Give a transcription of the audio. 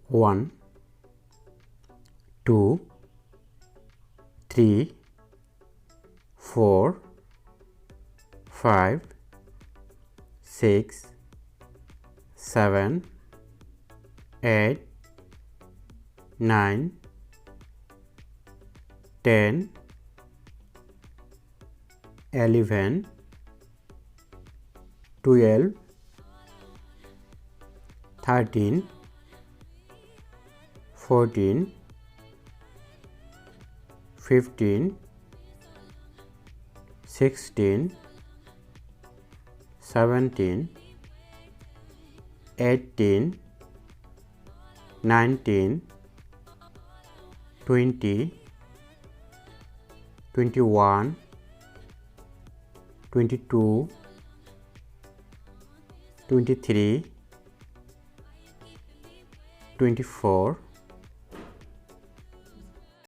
1 2 3 4 5 6 7 8 9 10 11 12 13 14 15 16 17 18 19 20 21 22 23 24